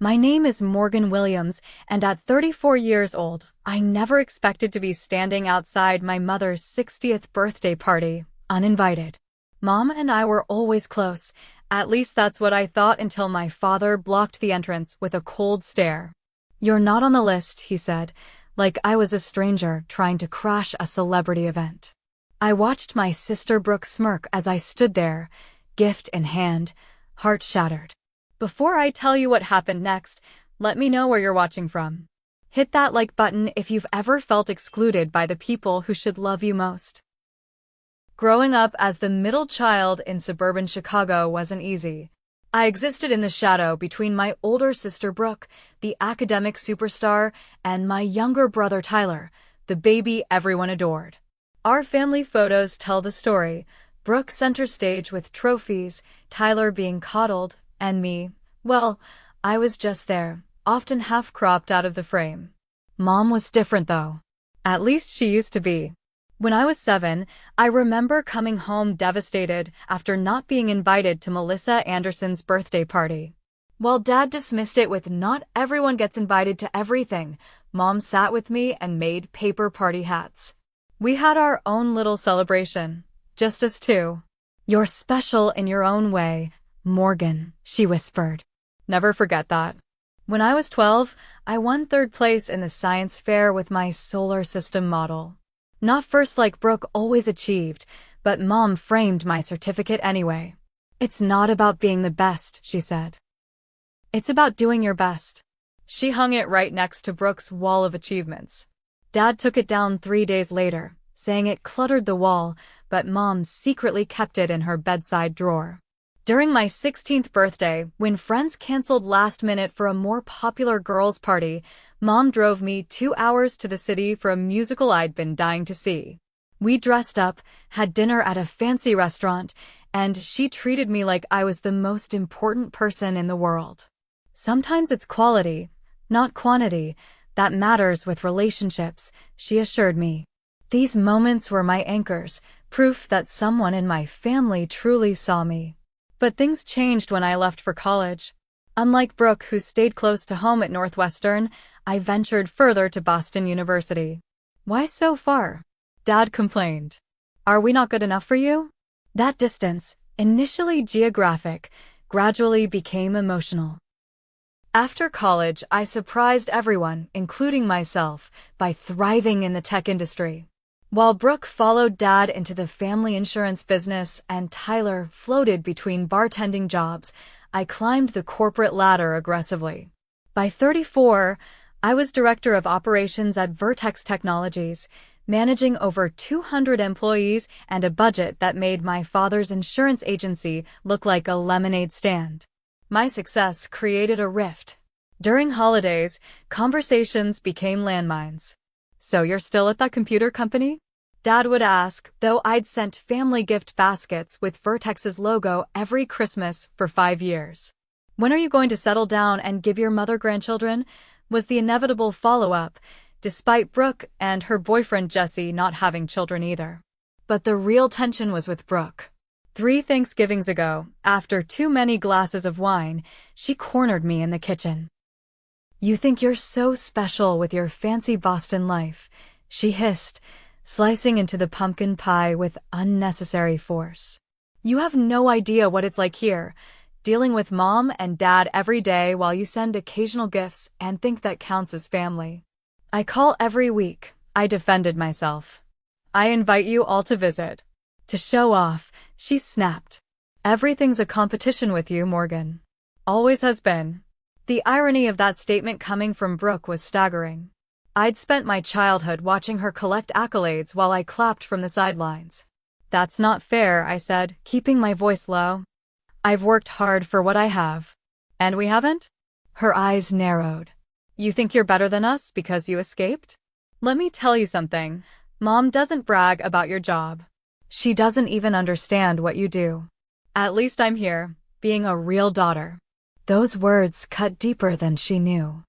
My name is Morgan Williams, and at 34 years old, I never expected to be standing outside my mother's 60th birthday party, uninvited. Mom and I were always close. At least that's what I thought until my father blocked the entrance with a cold stare. "You're not on the list," he said, like I was a stranger trying to crash a celebrity event. I watched my sister Brooke smirk as I stood there, gift in hand, heart shattered. Before I tell you what happened next, let me know where you're watching from. Hit that like button if you've ever felt excluded by the people who should love you most. Growing up as the middle child in suburban Chicago wasn't easy. I existed in the shadow between my older sister Brooke, the academic superstar, and my younger brother Tyler, the baby everyone adored. Our family photos tell the story. Brooke center stage with trophies, Tyler being coddled, and me, well, I was just there, often half-cropped out of the frame. Mom was different though. At least she used to be. When I was 7, I remember coming home devastated after not being invited to Melissa Anderson's birthday party. While Dad dismissed it with "not everyone gets invited to everything," Mom sat with me and made paper party hats. We had our own little celebration, just us two. "You're special in your own way, Morgan," she whispered. Never forget that. When I was 12, I won 3rd place in the science fair with my solar system model. Not first like Brooke always achieved, but Mom framed my certificate anyway. "It's not about being the best," she said. "It's about doing your best." She hung it right next to Brooke's wall of achievements. Dad took it down 3 days later, saying it cluttered the wall, but Mom secretly kept it in her bedside drawer. During my 16th birthday, when friends canceled last minute for a more popular girls' party, Mom drove me 2 hours to the city for a musical I'd been dying to see. We dressed up, had dinner at a fancy restaurant, and she treated me like I was the most important person in the world. Sometimes it's quality, not quantity, that matters with relationships, she assured me. These moments were my anchors, proof that someone in my family truly saw me. But things changed when I left for college. Unlike Brooke, who stayed close to home at Northwestern, I ventured further to Boston University. "Why so far?" Dad complained. "Are we not good enough for you?" That distance, initially geographic, gradually became emotional. After college, I surprised everyone, including myself, by thriving in the tech industry. While Brooke followed Dad into the family insurance business and Tyler floated between bartending jobs, I climbed the corporate ladder aggressively. By 34, I was director of operations at Vertex Technologies, managing over 200 employees and a budget that made my father's insurance agency look like a lemonade stand. My success created a rift. During holidays, conversations became landmines. "So you're still at that computer company?" Dad would ask, though I'd sent family gift baskets with Vertex's logo every Christmas for 5 years. "When are you going to settle down and give your mother grandchildren?" was the inevitable follow-up, despite Brooke and her boyfriend Jesse not having children either. But the real tension was with Brooke. 3 Thanksgivings ago, after too many glasses of wine, she cornered me in the kitchen. "You think you're so special with your fancy Boston life," she hissed, slicing into the pumpkin pie with unnecessary force. "You have no idea what it's like here, dealing with Mom and Dad every day while you send occasional gifts and think that counts as family." "I call every week," I defended myself. "I invite you all to visit." To show off, she snapped. "Everything's a competition with you, Morgan. Always has been." The irony of that statement coming from Brooke was staggering. I'd spent my childhood watching her collect accolades while I clapped from the sidelines. "That's not fair," I said, keeping my voice low. "I've worked hard for what I have." "And we haven't?" Her eyes narrowed. "You think you're better than us because you escaped?" "Let me tell you something. Mom doesn't brag about your job. She doesn't even understand what you do. At least I'm here, being a real daughter." Those words cut deeper than she knew.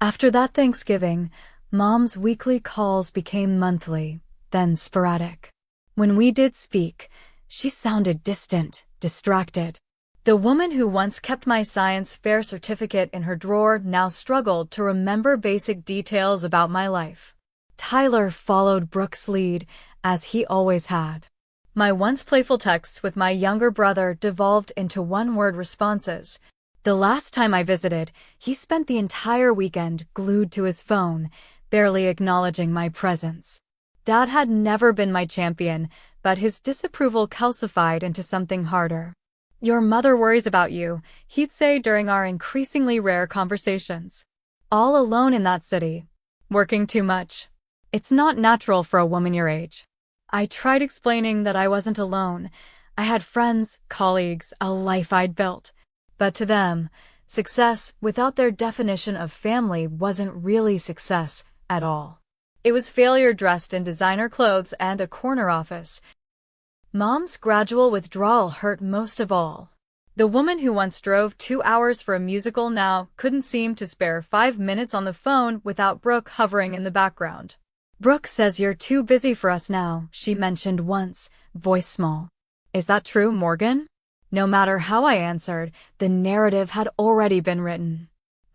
After that Thanksgiving, Mom's weekly calls became monthly, then sporadic. When we did speak, she sounded distant, distracted. The woman who once kept my science fair certificate in her drawer now struggled to remember basic details about my life. Tyler followed Brooke's lead, as he always had. My once playful texts with my younger brother devolved into one-word responses. The last time I visited, he spent the entire weekend glued to his phone, barely acknowledging my presence. Dad had never been my champion, but his disapproval calcified into something harder. "Your mother worries about you," he'd say during our increasingly rare conversations. "All alone in that city. Working too much. It's not natural for a woman your age." I tried explaining that I wasn't alone. I had friends, colleagues, a life I'd built. But to them, success without their definition of family wasn't really success at all. It was failure dressed in designer clothes and a corner office. Mom's gradual withdrawal hurt most of all. The woman who once drove 2 hours for a musical now couldn't seem to spare 5 minutes on the phone without Brooke hovering in the background. "Brooke says you're too busy for us now," she mentioned once, voice small. "Is that true, Morgan?" No matter how I answered, the narrative had already been written.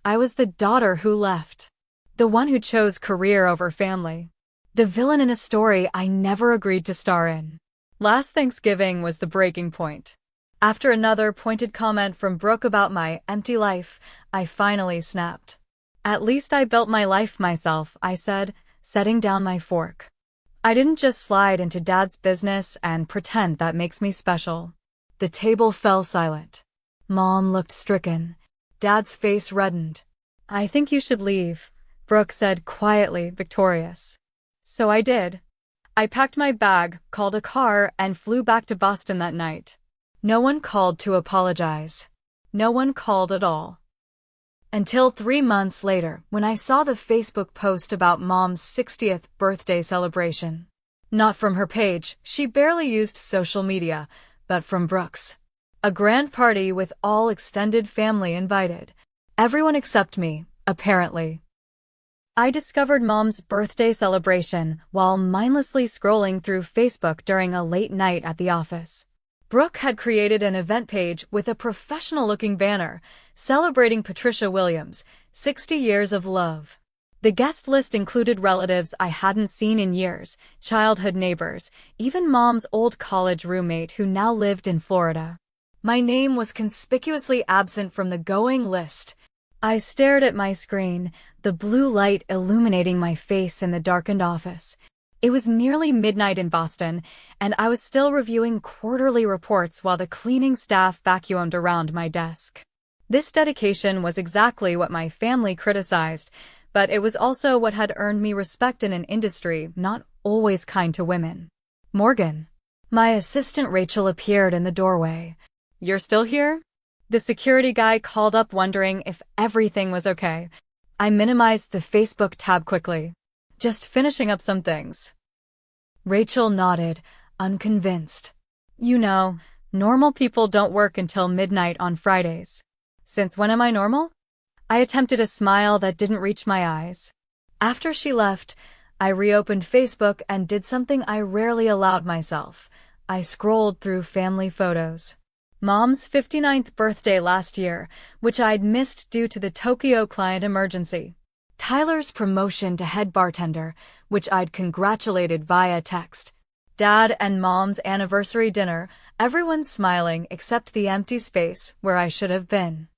I was the daughter who left. The one who chose career over family. The villain in a story I never agreed to star in. Last Thanksgiving was the breaking point. After another pointed comment from Brooke about my empty life, I finally snapped. "At least I built my life myself," I said, setting down my fork. "I didn't just slide into Dad's business and pretend that makes me special." The table fell silent. Mom looked stricken. Dad's face reddened. "I think you should leave," Brooke said quietly, victorious. So I did. I packed my bag, called a car, and flew back to Boston that night. No one called to apologize. No one called at all. Until 3 months later, when I saw the Facebook post about Mom's 60th birthday celebration. Not from her page, she barely used social media, but from Brooke's. A grand party with all extended family invited. Everyone except me, apparently. I discovered Mom's birthday celebration while mindlessly scrolling through Facebook during a late night at the office. Brooke had created an event page with a professional-looking banner celebrating Patricia Williams' 60 years of love. The guest list included relatives I hadn't seen in years, childhood neighbors, even Mom's old college roommate who now lived in Florida. My name was conspicuously absent from the going list. I stared at my screen, the blue light illuminating my face in the darkened office. It was nearly midnight in Boston, and I was still reviewing quarterly reports while the cleaning staff vacuumed around my desk. This dedication was exactly what my family criticized, but it was also what had earned me respect in an industry not always kind to women. "Morgan." My assistant Rachel appeared in the doorway. "You're still here?" The security guy called up wondering if everything was okay. I minimized the Facebook tab quickly. "Just finishing up some things." Rachel nodded, unconvinced. "You know, normal people don't work until midnight on Fridays." "Since when am I normal?" I attempted a smile that didn't reach my eyes. After she left, I reopened Facebook and did something I rarely allowed myself. I scrolled through family photos. Mom's 59th birthday last year, which I'd missed due to the Tokyo client emergency. Tyler's promotion to head bartender, which I'd congratulated via text. Dad and Mom's anniversary dinner, everyone smiling except the empty space where I should have been.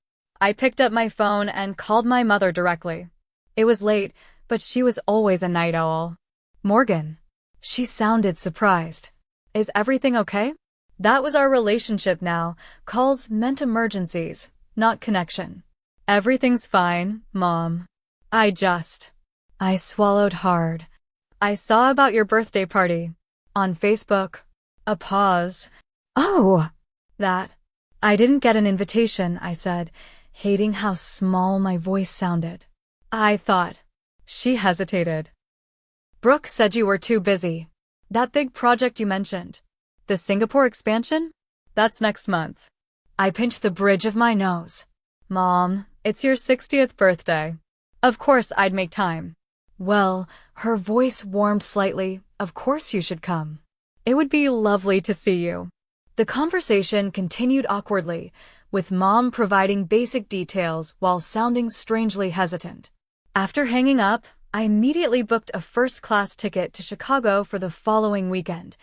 I picked up my phone and called my mother directly. It was late, but she was always a night owl. "Morgan." She sounded surprised. "Is everything okay?" That was our relationship now. Calls meant emergencies, not connection. "Everything's fine, Mom. I swallowed hard. "I saw about your birthday party. On Facebook." A pause. "Oh, that." "I didn't get an invitation," I said, hating how small my voice sounded. "I thought." She hesitated. "Brooke said you were too busy. That big project you mentioned. The Singapore expansion? That's next month." I pinched the bridge of my nose. "Mom, it's your 60th birthday. Of course I'd make time." "Well," her voice warmed slightly, "of course you should come. It would be lovely to see you." The conversation continued awkwardly, with Mom providing basic details while sounding strangely hesitant. After hanging up, I immediately booked a first-class ticket to Chicago for the following weekend.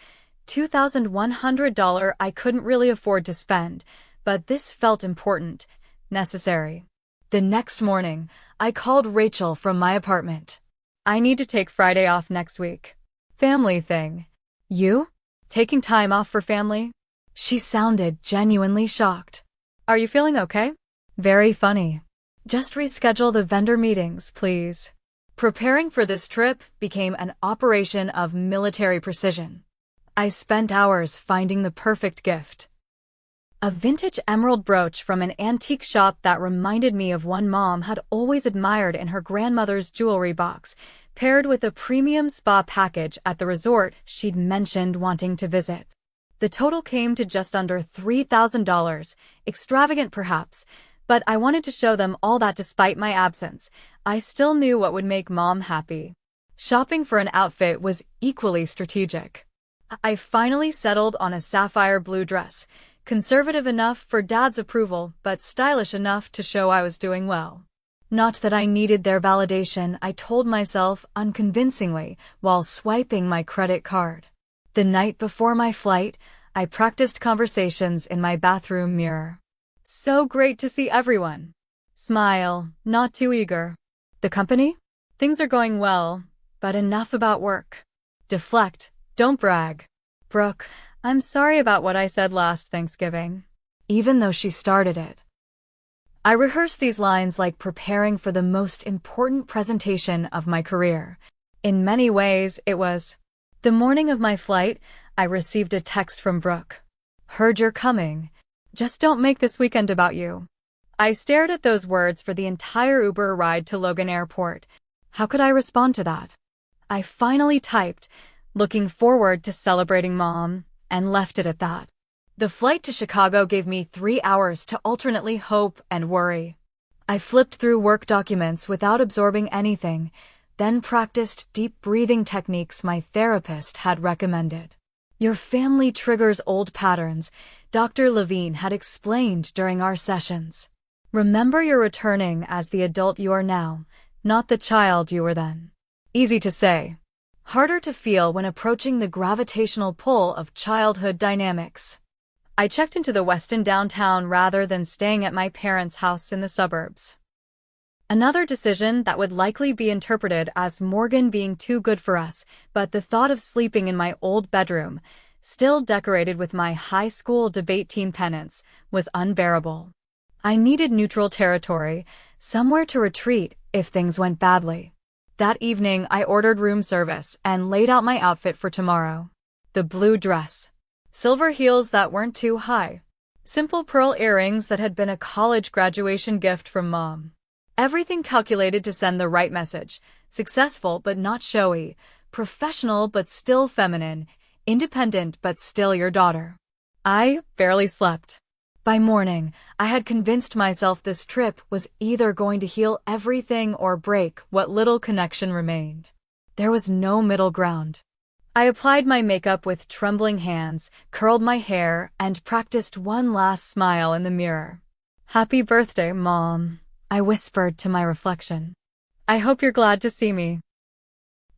$2,100 I couldn't really afford to spend, but this felt important, necessary. The next morning, I called Rachel from my apartment. I need to take Friday off next week. Family thing. You? Taking time off for family? She sounded genuinely shocked. Are you feeling okay? Very funny. Just reschedule the vendor meetings, please. Preparing for this trip became an operation of military precision. I spent hours finding the perfect gift. A vintage emerald brooch from an antique shop that reminded me of one Mom had always admired in her grandmother's jewelry box, paired with a premium spa package at the resort she'd mentioned wanting to visit. The total came to just under $3,000, extravagant perhaps, but I wanted to show them all that despite my absence, I still knew what would make Mom happy. Shopping for an outfit was equally strategic. I finally settled on a sapphire blue dress, conservative enough for Dad's approval, but stylish enough to show I was doing well. Not that I needed their validation, I told myself unconvincingly while swiping my credit card. The night before my flight, I practiced conversations in my bathroom mirror. So great to see everyone. Smile, not too eager. The company? Things are going well, but enough about work. Deflect, don't brag. Brooke, I'm sorry about what I said last Thanksgiving. Even though she started it. I rehearsed these lines like preparing for the most important presentation of my career. In many ways, it was. The morning of my flight, I received a text from Brooke. Heard you're coming. Just don't make this weekend about you. I stared at those words for the entire Uber ride to Logan Airport. How could I respond to that? I finally typed, looking forward to celebrating Mom, and left it at that. The flight to Chicago gave me 3 hours to alternately hope and worry. I flipped through work documents without absorbing anything, then practiced deep breathing techniques my therapist had recommended. Your family triggers old patterns, Dr. Levine had explained during our sessions. Remember you're returning as the adult you are now, not the child you were then. Easy to say. Harder to feel when approaching the gravitational pull of childhood dynamics. I checked into the Westin downtown rather than staying at my parents' house in the suburbs. Another decision that would likely be interpreted as Morgan being too good for us, but the thought of sleeping in my old bedroom, still decorated with my high school debate team pennants, was unbearable. I needed neutral territory, somewhere to retreat if things went badly. That evening, I ordered room service and laid out my outfit for tomorrow. The blue dress. Silver heels that weren't too high. Simple pearl earrings that had been a college graduation gift from Mom. Everything calculated to send the right message. Successful but not showy. Professional but still feminine. Independent but still your daughter. I barely slept. By morning, I had convinced myself this trip was either going to heal everything or break what little connection remained. There was no middle ground. I applied my makeup with trembling hands, curled my hair, and practiced one last smile in the mirror. Happy birthday, Mom, I whispered to my reflection. I hope you're glad to see me.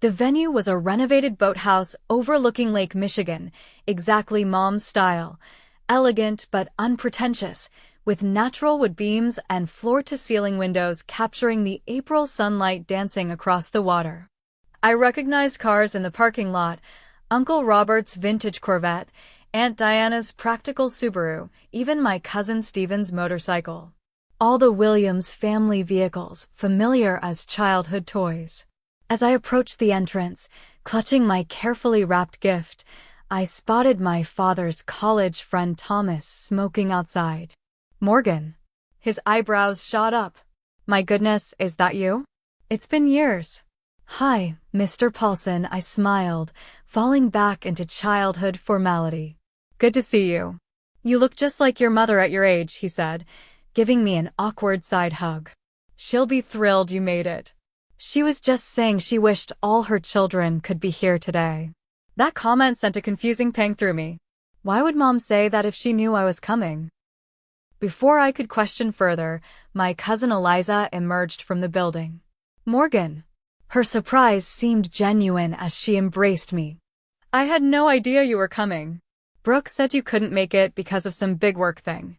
The venue was a renovated boathouse overlooking Lake Michigan, exactly Mom's style. Elegant but unpretentious, with natural wood beams and floor-to-ceiling windows capturing the April sunlight dancing across the water. I recognized cars in the parking lot, Uncle Robert's vintage Corvette, Aunt Diana's practical Subaru, even my cousin Stephen's motorcycle. All the Williams family vehicles, familiar as childhood toys. As I approached the entrance, clutching my carefully wrapped gift, I spotted my father's college friend Thomas smoking outside. Morgan. His eyebrows shot up. My goodness, is that you? It's been years. Hi, Mr. Paulson, I smiled, falling back into childhood formality. Good to see you. You look just like your mother at your age, he said, giving me an awkward side hug. She'll be thrilled you made it. She was just saying she wished all her children could be here today. That comment sent a confusing pang through me. Why would Mom say that if she knew I was coming? Before I could question further, my cousin Eliza emerged from the building. Morgan. Her surprise seemed genuine as she embraced me. I had no idea you were coming. Brooke said you couldn't make it because of some big work thing.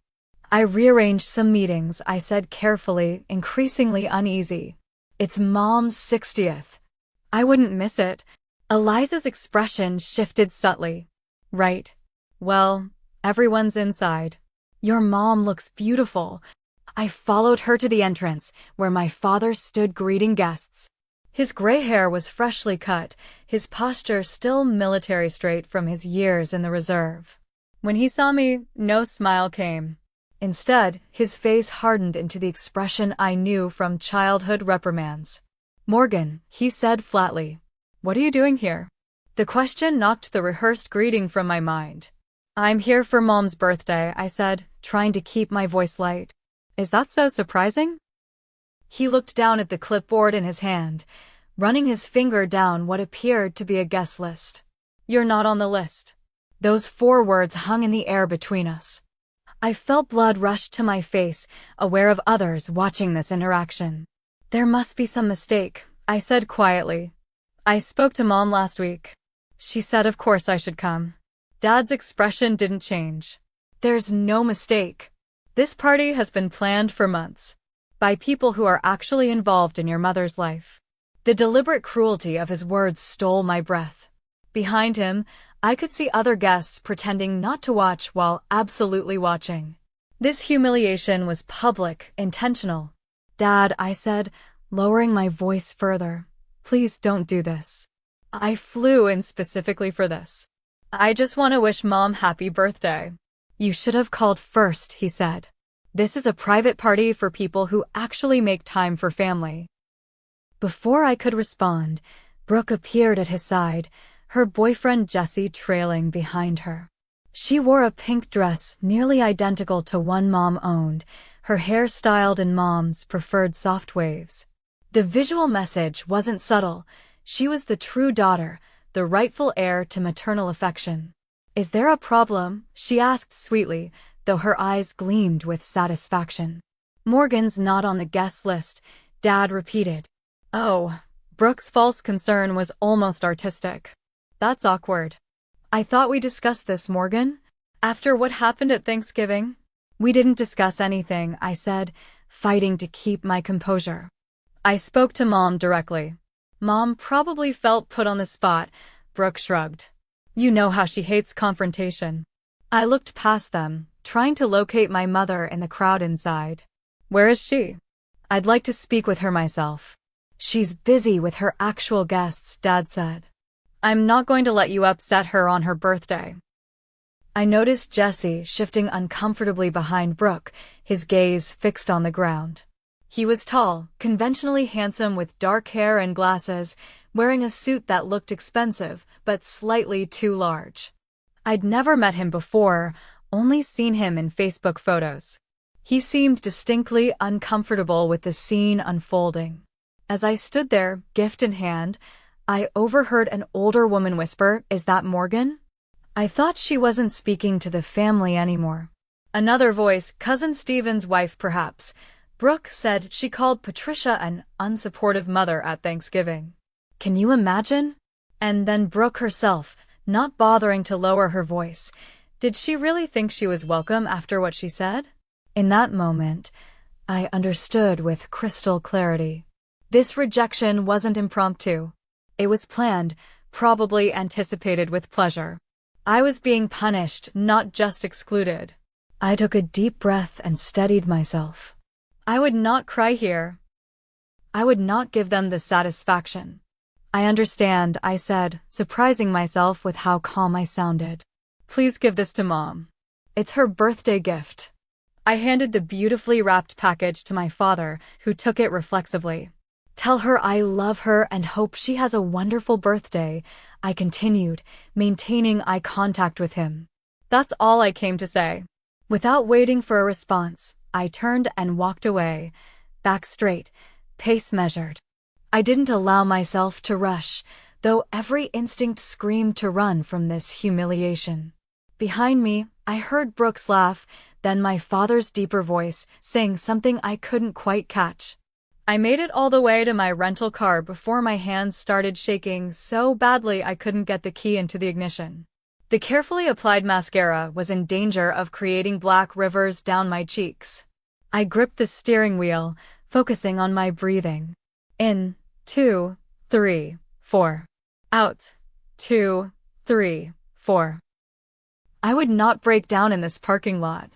I rearranged some meetings, I said carefully, increasingly uneasy. It's Mom's 60th. I wouldn't miss it. Eliza's expression shifted subtly. Right. Well, everyone's inside. Your mom looks beautiful. I followed her to the entrance, where my father stood greeting guests. His gray hair was freshly cut, his posture still military straight from his years in the reserve. When he saw me, no smile came. Instead, his face hardened into the expression I knew from childhood reprimands. Morgan, he said flatly. What are you doing here? The question knocked the rehearsed greeting from my mind. I'm here for Mom's birthday, I said, trying to keep my voice light. Is that so surprising? He looked down at the clipboard in his hand, running his finger down what appeared to be a guest list. You're not on the list. Those 4 words hung in the air between us. I felt blood rush to my face, aware of others watching this interaction. There must be some mistake, I said quietly. I spoke to Mom last week. She said of course I should come. Dad's expression didn't change. There's no mistake. This party has been planned for months. By people who are actually involved in your mother's life. The deliberate cruelty of his words stole my breath. Behind him, I could see other guests pretending not to watch while absolutely watching. This humiliation was public, intentional. Dad, I said, lowering my voice further. Please don't do this. I flew in specifically for this. I just want to wish Mom happy birthday. You should have called first, he said. This is a private party for people who actually make time for family. Before I could respond, Brooke appeared at his side, her boyfriend Jesse trailing behind her. She wore a pink dress nearly identical to one Mom owned, her hair styled in Mom's preferred soft waves. The visual message wasn't subtle. She was the true daughter, the rightful heir to maternal affection. Is there a problem? She asked sweetly, though her eyes gleamed with satisfaction. Morgan's not on the guest list, Dad repeated. Oh, Brooke's false concern was almost artistic. That's awkward. I thought we discussed this, Morgan. After what happened at Thanksgiving? We didn't discuss anything, I said, fighting to keep my composure. I spoke to Mom directly. Mom probably felt put on the spot, Brooke shrugged. You know how she hates confrontation. I looked past them, trying to locate my mother in the crowd inside. Where is she? I'd like to speak with her myself. She's busy with her actual guests, Dad said. I'm not going to let you upset her on her birthday. I noticed Jesse shifting uncomfortably behind Brooke, his gaze fixed on the ground. He was tall, conventionally handsome with dark hair and glasses, wearing a suit that looked expensive, but slightly too large. I'd never met him before, only seen him in Facebook photos. He seemed distinctly uncomfortable with the scene unfolding. As I stood there, gift in hand, I overheard an older woman whisper, "Is that Morgan?" I thought she wasn't speaking to the family anymore. Another voice, Cousin Stephen's wife perhaps. Brooke said she called Patricia an unsupportive mother at Thanksgiving. Can you imagine? And then Brooke herself, not bothering to lower her voice. Did she really think she was welcome after what she said? In that moment, I understood with crystal clarity. This rejection wasn't impromptu. It was planned, probably anticipated with pleasure. I was being punished, not just excluded. I took a deep breath and steadied myself. I would not cry here. I would not give them the satisfaction. I understand, I said, surprising myself with how calm I sounded. Please give this to Mom. It's her birthday gift. I handed the beautifully wrapped package to my father, who took it reflexively. Tell her I love her and hope she has a wonderful birthday, I continued, maintaining eye contact with him. That's all I came to say. Without waiting for a response, I turned and walked away, back straight, pace measured. I didn't allow myself to rush, though every instinct screamed to run from this humiliation. Behind me, I heard Brooke's laugh, then my father's deeper voice, saying something I couldn't quite catch. I made it all the way to my rental car before my hands started shaking so badly I couldn't get the key into the ignition. The carefully applied mascara was in danger of creating black rivers down my cheeks. I gripped the steering wheel, focusing on my breathing. In, 2, 3, 4. Out, 2, 3, 4. I would not break down in this parking lot.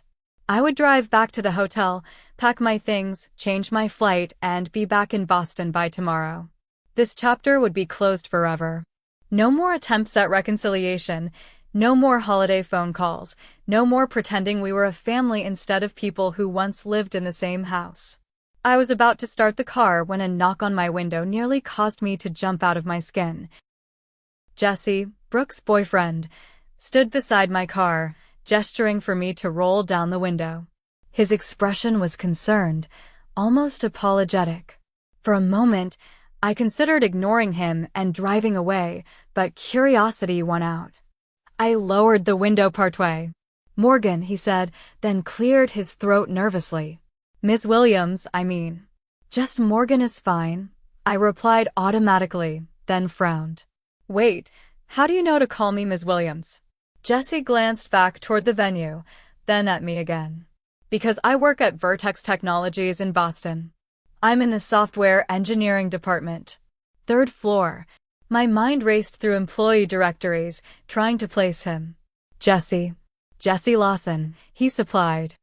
I would drive back to the hotel, pack my things, change my flight, and be back in Boston by tomorrow. This chapter would be closed forever. No more attempts at reconciliation, no more holiday phone calls, no more pretending we were a family instead of people who once lived in the same house. I was about to start the car when a knock on my window nearly caused me to jump out of my skin. Jesse, Brooke's boyfriend, stood beside my car, gesturing for me to roll down the window. His expression was concerned, almost apologetic. For a moment, I considered ignoring him and driving away, but curiosity won out. I lowered the window partway. "Morgan," he said, then cleared his throat nervously. "Miss Williams, I mean." "Just Morgan is fine," I replied automatically, then frowned. "Wait, how do you know to call me Ms. Williams?" Jesse glanced back toward the venue, then at me again. "Because I work at Vertex Technologies in Boston. I'm in the software engineering department. 3rd floor." My mind raced through employee directories, trying to place him. Jesse Lawson, he supplied.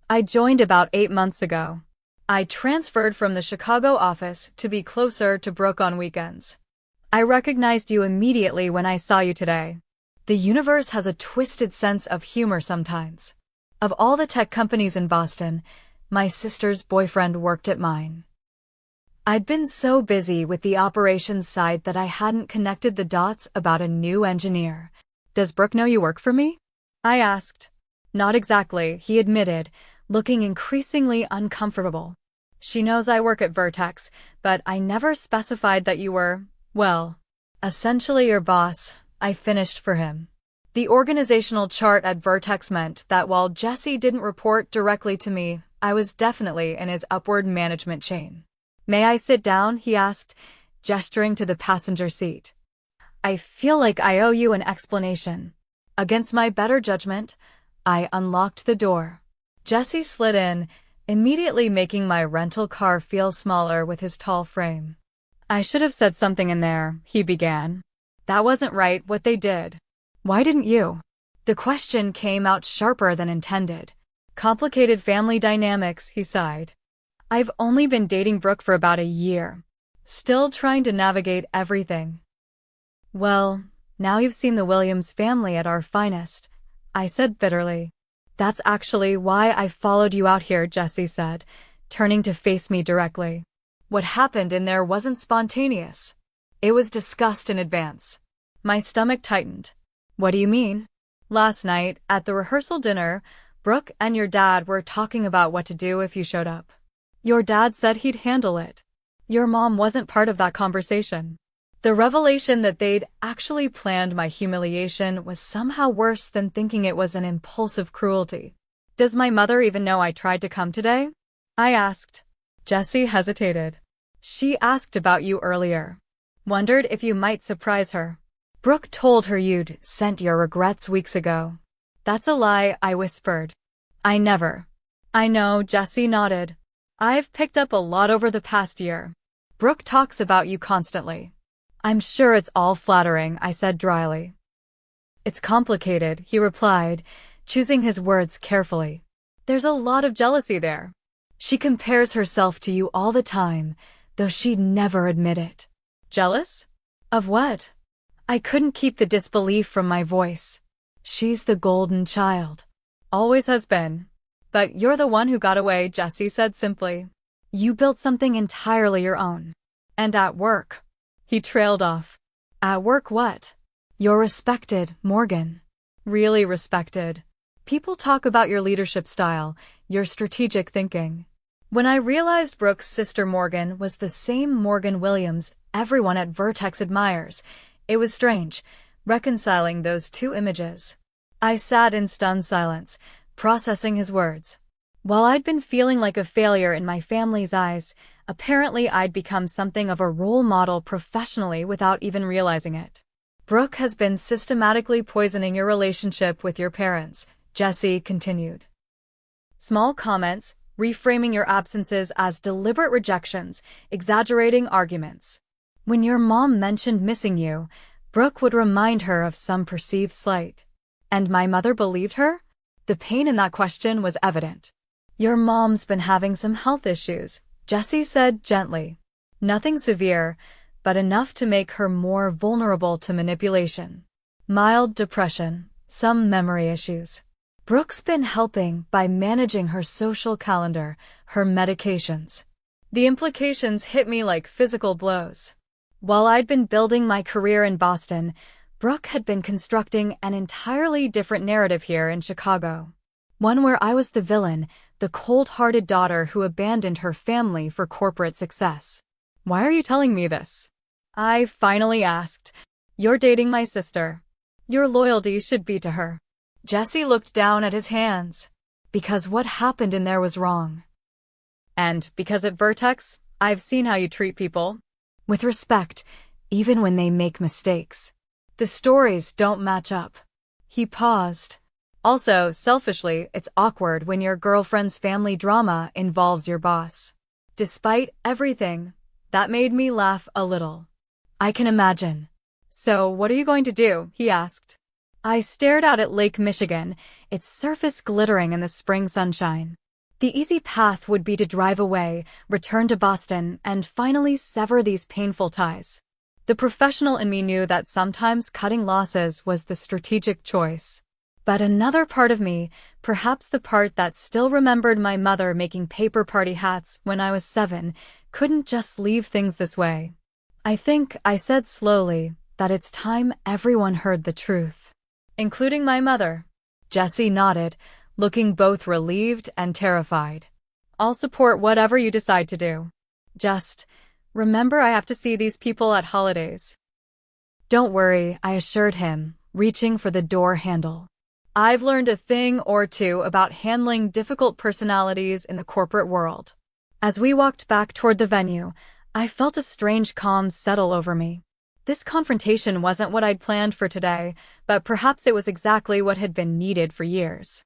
"I joined about 8 months ago. I transferred from the Chicago office to be closer to Brooke on weekends. I recognized you immediately when I saw you today. The universe has a twisted sense of humor sometimes. Of all the tech companies in Boston, my sister's boyfriend worked at mine." I'd been so busy with the operations side that I hadn't connected the dots about a new engineer. "Does Brooke know you work for me?" I asked. "Not exactly," he admitted, looking increasingly uncomfortable. "She knows I work at Vertex, but I never specified that you were, well, essentially your boss." I finished for him. The organizational chart at Vertex meant that while Jesse didn't report directly to me, I was definitely in his upward management chain. "May I sit down?" he asked, gesturing to the passenger seat. "I feel like I owe you an explanation." Against my better judgment, I unlocked the door. Jesse slid in, immediately making my rental car feel smaller with his tall frame. "I should have said something in there," he began. "That wasn't right what they did." "Why didn't you?" The question came out sharper than intended. "Complicated family dynamics," he sighed. "I've only been dating Brooke for about a year. Still trying to navigate everything." "Well, now you've seen the Williams family at our finest," I said bitterly. "That's actually why I followed you out here," Jesse said, turning to face me directly. "What happened in there wasn't spontaneous. It was discussed in advance." My stomach tightened. "What do you mean?" "Last night, at the rehearsal dinner, Brooke and your dad were talking about what to do if you showed up. Your dad said he'd handle it. Your mom wasn't part of that conversation." The revelation that they'd actually planned my humiliation was somehow worse than thinking it was an impulsive cruelty. "Does my mother even know I tried to come today?" I asked. Jesse hesitated. "She asked about you earlier. Wondered if you might surprise her. Brooke told her you'd sent your regrets weeks ago." "That's a lie," I whispered. "I never." "I know," Jesse nodded. "I've picked up a lot over the past year. Brooke talks about you constantly." "I'm sure it's all flattering," I said dryly. "It's complicated," he replied, choosing his words carefully. "There's a lot of jealousy there. She compares herself to you all the time, though she'd never admit it." "Jealous? Of what?" I couldn't keep the disbelief from my voice. "She's the golden child. Always has been. But you're the one who got away," Jesse said simply. "You built something entirely your own. And at work." He trailed off. "At work what?" "You're respected, Morgan. Really respected. People talk about your leadership style, your strategic thinking." When I realized Brooke's sister Morgan was the same Morgan Williams everyone at Vertex admires, it was strange, reconciling those two images. I sat in stunned silence, processing his words. While I'd been feeling like a failure in my family's eyes, apparently I'd become something of a role model professionally without even realizing it. Brooke has been systematically poisoning your relationship with your parents, Jesse continued. Small comments, reframing your absences as deliberate rejections, exaggerating arguments. When your mom mentioned missing you, Brooke would remind her of some perceived slight. And my mother believed her? The pain in that question was evident. Your mom's been having some health issues, Jesse said gently. Nothing severe, but enough to make her more vulnerable to manipulation. Mild depression, some memory issues. Brooke's been helping by managing her social calendar, her medications. The implications hit me like physical blows. While I'd been building my career in Boston, Brooke had been constructing an entirely different narrative here in Chicago. One where I was the villain, the cold-hearted daughter who abandoned her family for corporate success. Why are you telling me this? I finally asked. You're dating my sister. Your loyalty should be to her. Jesse looked down at his hands. Because what happened in there was wrong. And because at Vertex, I've seen how you treat people. With respect, even when they make mistakes. The stories don't match up. He paused. Also, selfishly, it's awkward when your girlfriend's family drama involves your boss. Despite everything, that made me laugh a little. I can imagine. So, what are you going to do? He asked. I stared out at Lake Michigan, its surface glittering in the spring sunshine. The easy path would be to drive away, return to Boston, and finally sever these painful ties. The professional in me knew that sometimes cutting losses was the strategic choice. But another part of me, perhaps the part that still remembered my mother making paper party hats when I was 7, couldn't just leave things this way. I think, I said slowly, that it's time everyone heard the truth. Including my mother. Jesse nodded, looking both relieved and terrified. I'll support whatever you decide to do. Just remember I have to see these people at holidays. Don't worry, I assured him, reaching for the door handle. I've learned a thing or two about handling difficult personalities in the corporate world. As we walked back toward the venue, I felt a strange calm settle over me. This confrontation wasn't what I'd planned for today, but perhaps it was exactly what had been needed for years.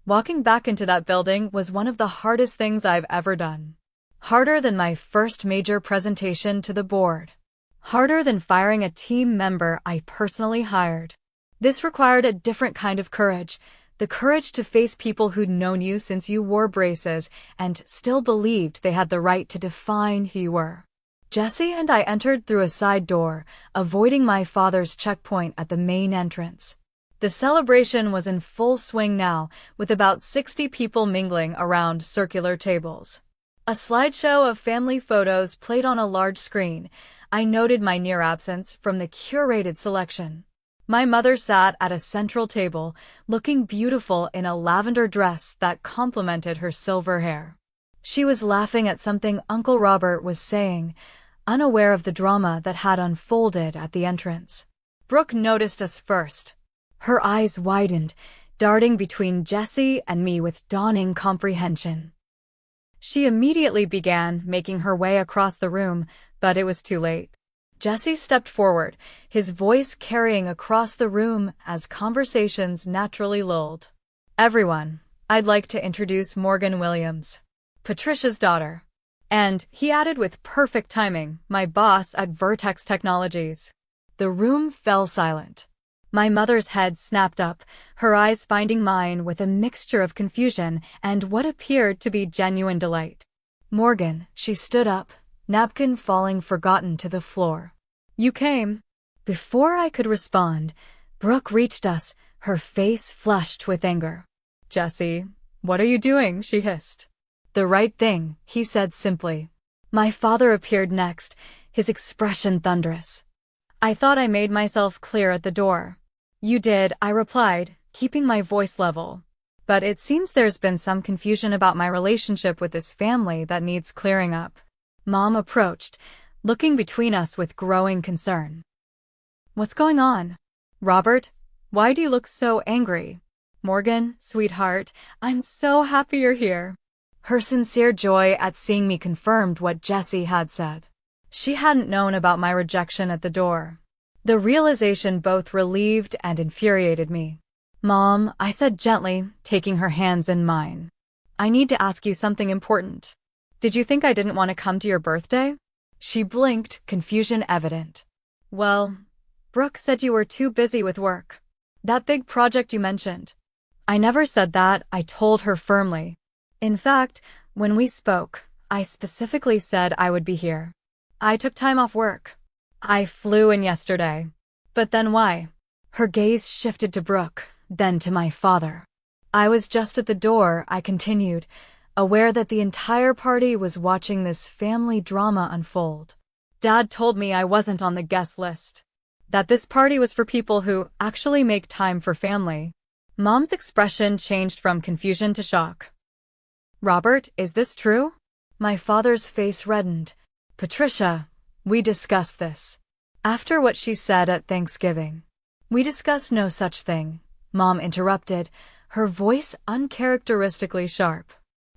Walking back into that building was one of the hardest things I've ever done. Harder than my first major presentation to the board. Harder than firing a team member I personally hired. This required a different kind of courage, the courage to face people who'd known you since you wore braces and still believed they had the right to define who you were. Jesse and I entered through a side door, avoiding my father's checkpoint at the main entrance. The celebration was in full swing now, with about 60 people mingling around circular tables. A slideshow of family photos played on a large screen. I noted my near absence from the curated selection. My mother sat at a central table, looking beautiful in a lavender dress that complemented her silver hair. She was laughing at something Uncle Robert was saying, unaware of the drama that had unfolded at the entrance. Brooke noticed us first. Her eyes widened, darting between Jesse and me with dawning comprehension. She immediately began making her way across the room, but it was too late. Jesse stepped forward, his voice carrying across the room as conversations naturally lulled. Everyone, I'd like to introduce Morgan Williams, Patricia's daughter. And, he added with perfect timing, my boss at Vertex Technologies. The room fell silent. My mother's head snapped up, her eyes finding mine with a mixture of confusion and what appeared to be genuine delight. Morgan, she stood up, napkin falling forgotten to the floor. You came. Before I could respond, Brooke reached us, her face flushed with anger. Jesse, what are you doing? She hissed. The right thing, he said simply. My father appeared next, his expression thunderous. I thought I made myself clear at the door. You did, I replied, keeping my voice level. But it seems there's been some confusion about my relationship with this family that needs clearing up. Mom approached, looking between us with growing concern. What's going on? Robert, why do you look so angry? "Morgan, sweetheart, I'm so happy you're here." Her sincere joy at seeing me confirmed what Jessie had said. She hadn't known about my rejection at the door. The realization both relieved and infuriated me. "Mom," I said gently, taking her hands in mine. "I need to ask you something important. Did you think I didn't want to come to your birthday?" She blinked, confusion evident. "Well, Brooke said you were too busy with work. That big project you mentioned." "I never said that," I told her firmly. "In fact, when we spoke, I specifically said I would be here. I took time off work. I flew in yesterday." "But then why?" Her gaze shifted to Brooke, then to my father. "I was just at the door," I continued, aware that the entire party was watching this family drama unfold. "Dad told me I wasn't on the guest list. That this party was for people who actually make time for family." Mom's expression changed from confusion to shock. "Robert, is this true?" My father's face reddened. "Patricia, we discussed this. After what she said at Thanksgiving." "We discussed no such thing," Mom interrupted, her voice uncharacteristically sharp.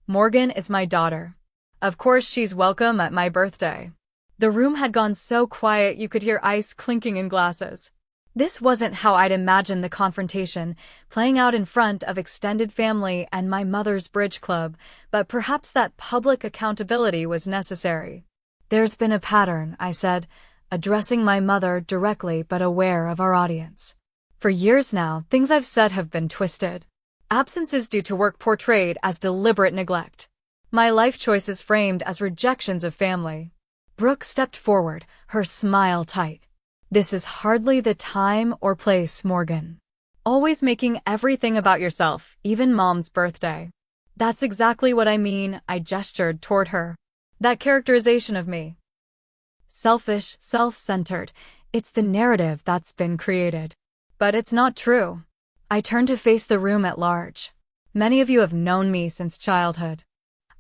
"Morgan is my daughter. Of course she's welcome at my birthday." The room had gone so quiet you could hear ice clinking in glasses. This wasn't how I'd imagined the confrontation, playing out in front of extended family and my mother's bridge club, but perhaps that public accountability was necessary. "There's been a pattern," I said, addressing my mother directly but aware of our audience. "For years now, things I've said have been twisted. Absences due to work portrayed as deliberate neglect. My life choices framed as rejections of family." Brooke stepped forward, her smile tight. "This is hardly the time or place, Morgan. Always making everything about yourself, even Mom's birthday." "That's exactly what I mean," I gestured toward her. "That characterization of me. Selfish, self-centered. It's the narrative that's been created. But it's not true." I turned to face the room at large. "Many of you have known me since childhood.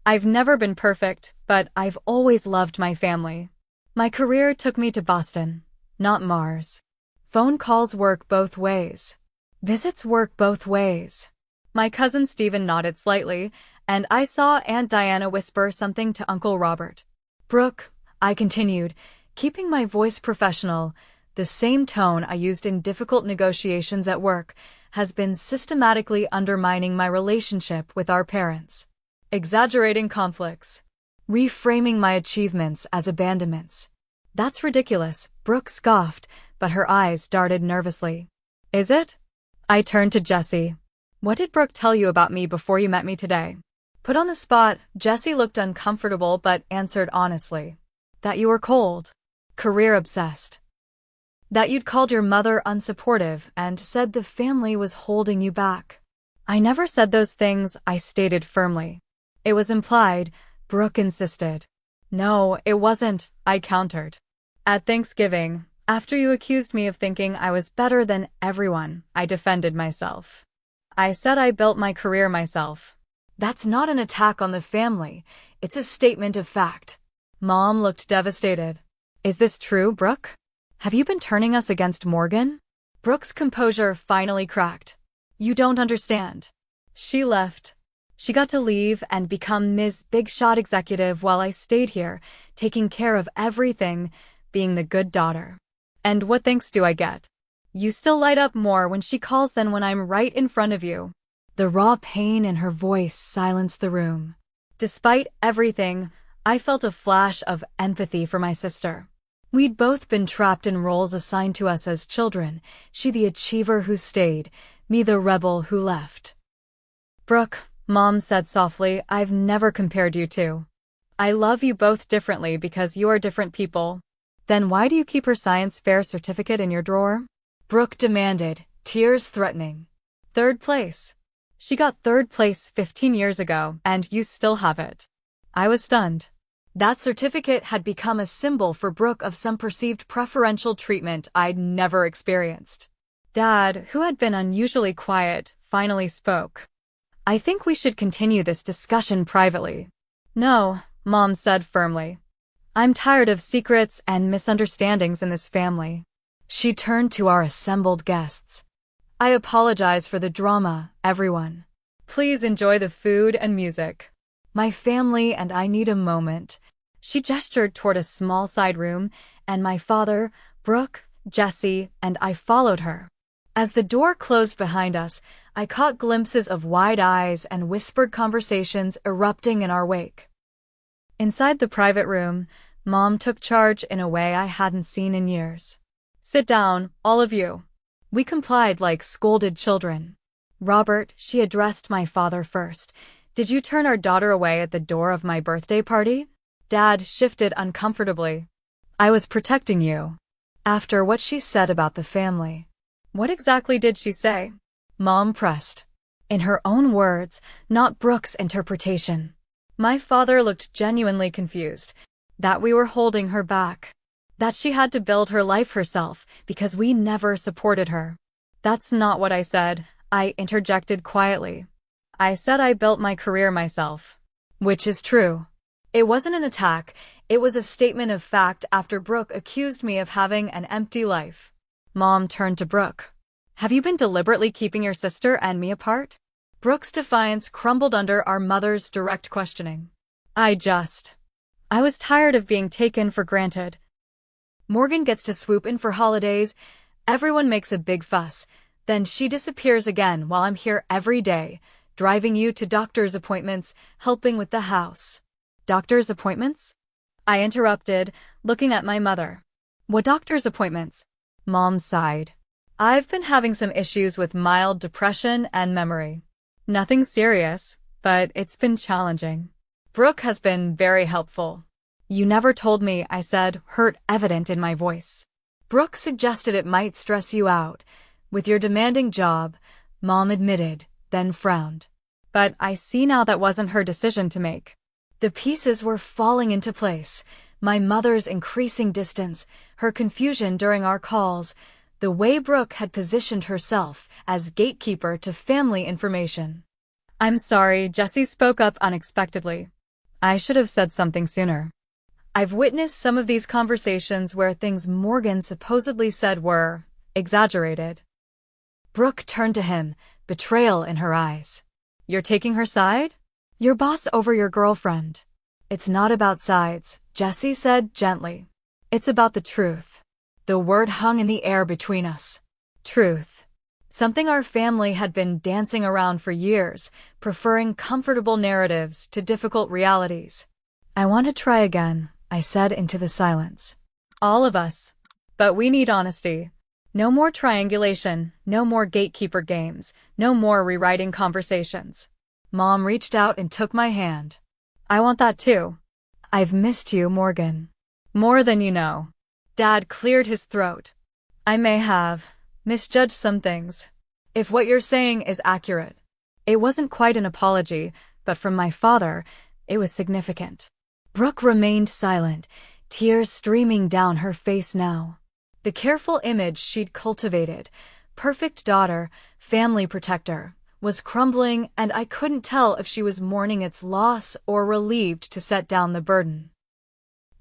I've never been perfect, but I've always loved my family. My career took me to Boston, not Mars. Phone calls work both ways. Visits work both ways." My cousin Stephen nodded slightly, and I saw Aunt Diana whisper something to Uncle Robert. "Brooke," I continued, keeping my voice professional, "the same tone I used in difficult negotiations at work has been systematically undermining my relationship with our parents. Exaggerating conflicts. Reframing my achievements as abandonments." "That's ridiculous," Brooke scoffed, but her eyes darted nervously. "Is it?" I turned to Jessie. "What did Brooke tell you about me before you met me today?" Put on the spot, Jessie looked uncomfortable but answered honestly. "That you were cold. Career-obsessed. That you'd called your mother unsupportive and said the family was holding you back." "I never said those things," I stated firmly. "It was implied," Brooke insisted. "No, it wasn't," I countered. "At Thanksgiving, after you accused me of thinking I was better than everyone, I defended myself. I said I built my career myself." "That's not an attack on the family. It's a statement of fact." Mom looked devastated. "Is this true, Brooke? Have you been turning us against Morgan?" Brooke's composure finally cracked. "You don't understand. She left. She got to leave and become Ms. Big Shot Executive while I stayed here, taking care of everything, being the good daughter. And what thanks do I get? You still light up more when she calls than when I'm right in front of you." The raw pain in her voice silenced the room. Despite everything, I felt a flash of empathy for my sister. We'd both been trapped in roles assigned to us as children, she the achiever who stayed, me the rebel who left. "Brooke," Mom said softly, "I've never compared you two. I love you both differently because you are different people." "Then why do you keep her science fair certificate in your drawer?" Brooke demanded, tears threatening. "Third place. She got third place 15 years ago, and you still have it." I was stunned. That certificate had become a symbol for Brooke of some perceived preferential treatment I'd never experienced. Dad, who had been unusually quiet, finally spoke. "I think we should continue this discussion privately." "No," Mom said firmly. "I'm tired of secrets and misunderstandings in this family." She turned to our assembled guests. I apologize for the drama, everyone. Please enjoy the food and music. My family and I need a moment. She gestured toward a small side room, and my father, Brooke, Jesse, and I followed her. As the door closed behind us, I caught glimpses of wide eyes and whispered conversations erupting in our wake. Inside the private room, Mom took charge in a way I hadn't seen in years. Sit down, all of you. We complied like scolded children. Robert, she addressed my father first. Did you turn our daughter away at the door of my birthday party? Dad shifted uncomfortably. I was protecting you. After what she said about the family. What exactly did she say? Mom pressed. In her own words, not Brooke's interpretation. My father looked genuinely confused. That we were holding her back. That she had to build her life herself because we never supported her. That's not what I said, I interjected quietly. I said I built my career myself. Which is true. It wasn't an attack, it was a statement of fact after Brooke accused me of having an empty life. Mom turned to Brooke. Have you been deliberately keeping your sister and me apart? Brooke's defiance crumbled under our mother's direct questioning. I was tired of being taken for granted. Morgan gets to swoop in for holidays, everyone makes a big fuss, then she disappears again while I'm here every day, driving you to doctor's appointments, helping with the house. Doctor's appointments? I interrupted, looking at my mother. What doctor's appointments? Mom sighed. I've been having some issues with mild depression and memory. Nothing serious, but it's been challenging. Brooke has been very helpful. You never told me, I said, hurt evident in my voice. Brooke suggested it might stress you out. With your demanding job, Mom admitted, then frowned. But I see now that wasn't her decision to make. The pieces were falling into place. My mother's increasing distance, her confusion during our calls, the way Brooke had positioned herself as gatekeeper to family information. I'm sorry, Jesse spoke up unexpectedly. I should have said something sooner. I've witnessed some of these conversations where things Morgan supposedly said were exaggerated. Brooke turned to him, betrayal in her eyes. You're taking her side? Your boss over your girlfriend. It's not about sides, Jesse said gently. It's about the truth. The word hung in the air between us. Truth. Something our family had been dancing around for years, preferring comfortable narratives to difficult realities. I want to try again, I said into the silence. All of us. But we need honesty. No more triangulation, no more gatekeeper games, no more rewriting conversations. Mom reached out and took my hand. I want that too. I've missed you, Morgan. More than you know. Dad cleared his throat. I may have misjudged some things. If what you're saying is accurate. It wasn't quite an apology, but from my father, it was significant. Brooke remained silent, tears streaming down her face now. The careful image she'd cultivated, perfect daughter, family protector, was crumbling, and I couldn't tell if she was mourning its loss or relieved to set down the burden.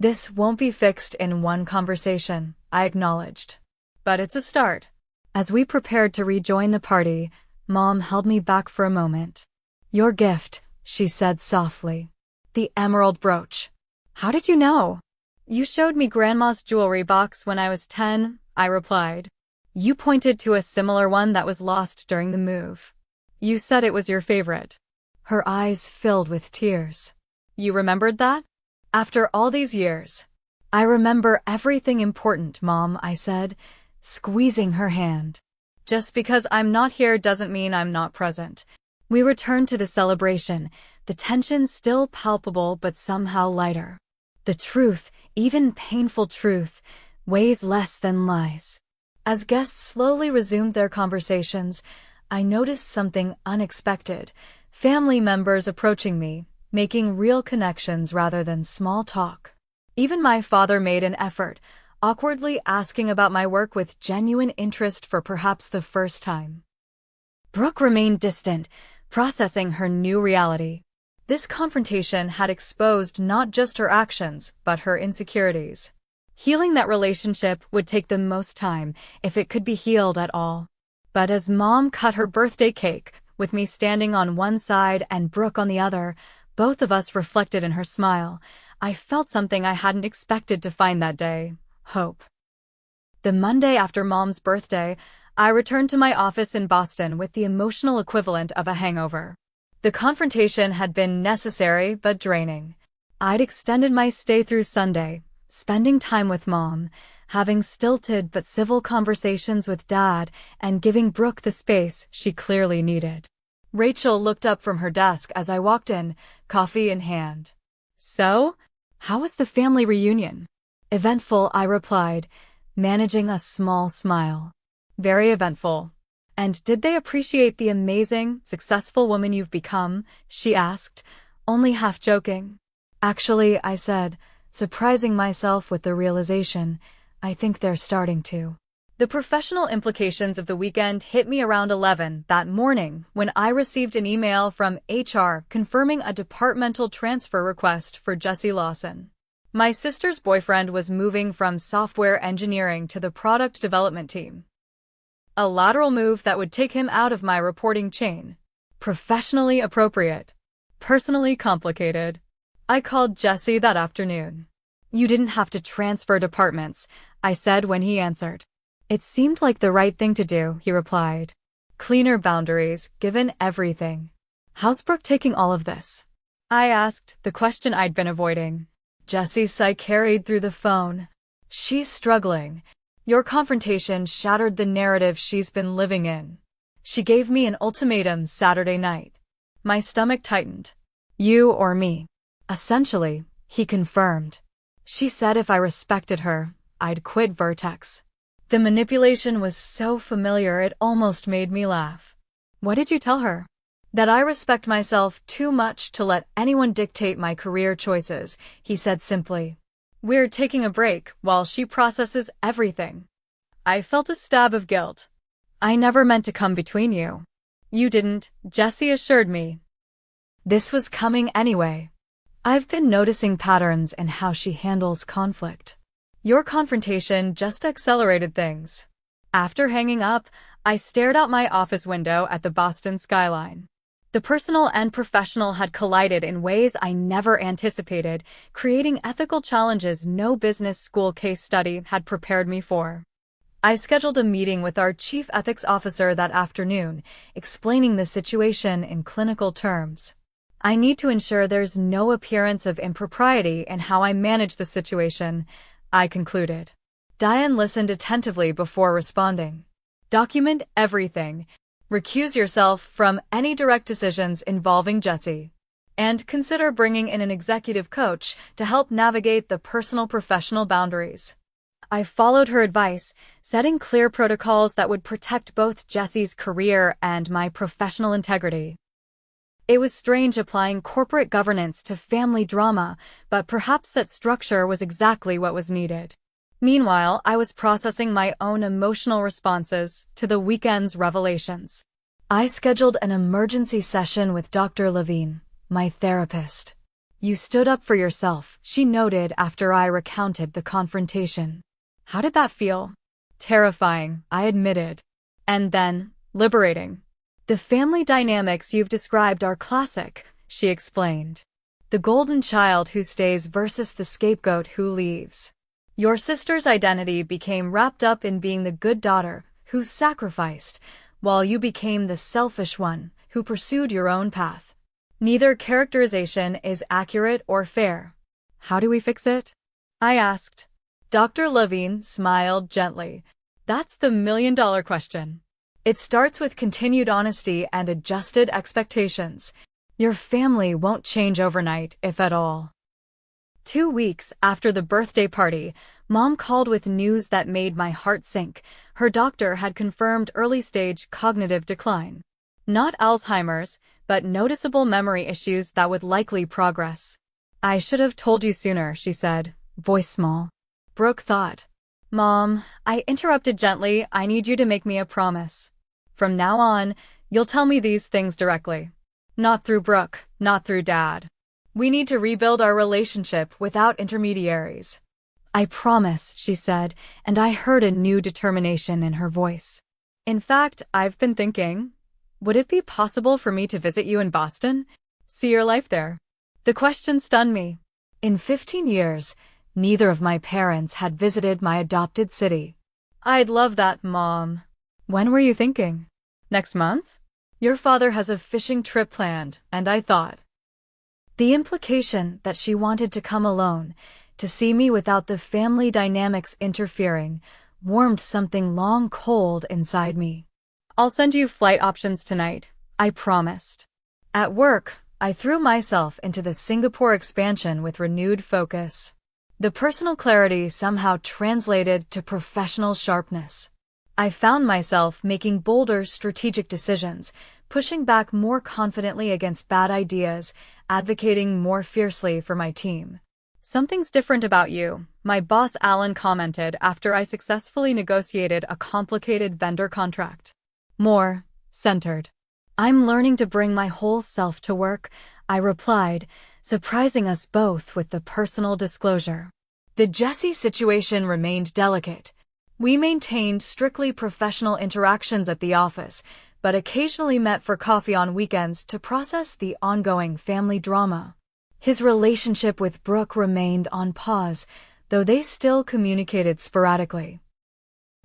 This won't be fixed in one conversation, I acknowledged. But it's a start. As we prepared to rejoin the party, Mom held me back for a moment. Your gift, she said softly. The emerald brooch. How did you know? You showed me Grandma's jewelry box when I was 10, I replied. You pointed to a similar one that was lost during the move. You said it was your favorite. Her eyes filled with tears. You remembered that? After all these years. I remember everything important, Mom, I said, squeezing her hand. Just because I'm not here doesn't mean I'm not present. We returned to the celebration, the tension still palpable but somehow lighter. The truth, even painful truth, weighs less than lies. As guests slowly resumed their conversations, I noticed something unexpected. Family members approaching me, making real connections rather than small talk. Even my father made an effort, awkwardly asking about my work with genuine interest for perhaps the first time. Brooke remained distant, processing her new reality. This confrontation had exposed not just her actions, but her insecurities. Healing that relationship would take the most time, if it could be healed at all. But as Mom cut her birthday cake, with me standing on one side and Brooke on the other, both of us reflected in her smile, I felt something I hadn't expected to find that day: hope. The Monday after Mom's birthday, I returned to my office in Boston with the emotional equivalent of a hangover. The confrontation had been necessary but draining. I'd extended my stay through Sunday, spending time with Mom, having stilted but civil conversations with Dad, and giving Brooke the space she clearly needed. Rachel looked up from her desk as I walked in, coffee in hand. "So, how was the family reunion?" "Eventful," I replied, managing a small smile. "Very eventful. And did they appreciate the amazing, successful woman you've become?" she asked, only half joking. "Actually," I said, surprising myself with the realization, "I think they're starting to." The professional implications of the weekend hit me around 11 that morning when I received an email from HR confirming a departmental transfer request for Jesse Lawson. My sister's boyfriend was moving from software engineering to the product development team. A lateral move that would take him out of my reporting chain. Professionally appropriate. Personally complicated. I called Jesse that afternoon. "You didn't have to transfer departments," I said when he answered. "It seemed like the right thing to do," he replied. "Cleaner boundaries, given everything." "How's Brooke taking all of this?" I asked, the question I'd been avoiding. Jesse's sigh carried through the phone. "She's struggling. Your confrontation shattered the narrative she's been living in. She gave me an ultimatum Saturday night." My stomach tightened. "You or me?" "Essentially," he confirmed. "She said if I respected her, I'd quit Vertex." The manipulation was so familiar it almost made me laugh. "What did you tell her?" "That I respect myself too much to let anyone dictate my career choices," he said simply. "We're taking a break while she processes everything." I felt a stab of guilt. "I never meant to come between you." "You didn't," Jesse assured me. This was coming anyway. "I've been noticing patterns in how she handles conflict. Your confrontation just accelerated things." After hanging up, I stared out my office window at the Boston skyline. The personal and professional had collided in ways I never anticipated, creating ethical challenges no business school case study had prepared me for. I scheduled a meeting with our chief ethics officer that afternoon, explaining the situation in clinical terms. "I need to ensure there's no appearance of impropriety in how I manage the situation," I concluded. Diane listened attentively before responding. "Document everything. Recuse yourself from any direct decisions involving Jesse. And consider bringing in an executive coach to help navigate the personal-professional boundaries." I followed her advice, setting clear protocols that would protect both Jesse's career and my professional integrity. It was strange applying corporate governance to family drama, but perhaps that structure was exactly what was needed. Meanwhile, I was processing my own emotional responses to the weekend's revelations. I scheduled an emergency session with Dr. Levine, my therapist. "You stood up for yourself," she noted after I recounted the confrontation. "How did that feel?" "Terrifying," I admitted. "And then, liberating." "The family dynamics you've described are classic," she explained. "The golden child who stays versus the scapegoat who leaves. Your sister's identity became wrapped up in being the good daughter who sacrificed, while you became the selfish one who pursued your own path. Neither characterization is accurate or fair. How do we fix it?" I asked. Dr. Levine smiled gently. "That's the million-dollar question. It starts with continued honesty and adjusted expectations. Your family won't change overnight, if at all." 2 weeks after the birthday party, Mom called with news that made my heart sink. Her doctor had confirmed early-stage cognitive decline. Not Alzheimer's, but noticeable memory issues that would likely progress. "I should have told you sooner," she said, voice small. Brooke thought. "Mom," I interrupted gently, "I need you to make me a promise. From now on, you'll tell me these things directly. Not through Brooke, not through Dad. We need to rebuild our relationship without intermediaries." "I promise," she said, and I heard a new determination in her voice. In fact, I've been thinking, would it be possible for me to visit you in Boston? See your life there. The question stunned me. In 15 years, neither of my parents had visited my adopted city. I'd love that, Mom. When were you thinking? Next month? Your father has a fishing trip planned, and I thought. The implication that she wanted to come alone, to see me without the family dynamics interfering, warmed something long cold inside me. I'll send you flight options tonight, I promised. At work, I threw myself into the Singapore expansion with renewed focus. The personal clarity somehow translated to professional sharpness. I found myself making bolder strategic decisions, pushing back more confidently against bad ideas, advocating more fiercely for my team. Something's different about you, my boss Alan commented after I successfully negotiated a complicated vendor contract. More centered. I'm learning to bring my whole self to work, I replied, surprising us both with the personal disclosure. The Jessie situation remained delicate. We maintained strictly professional interactions at the office, but occasionally met for coffee on weekends to process the ongoing family drama. His relationship with Brooke remained on pause, though they still communicated sporadically.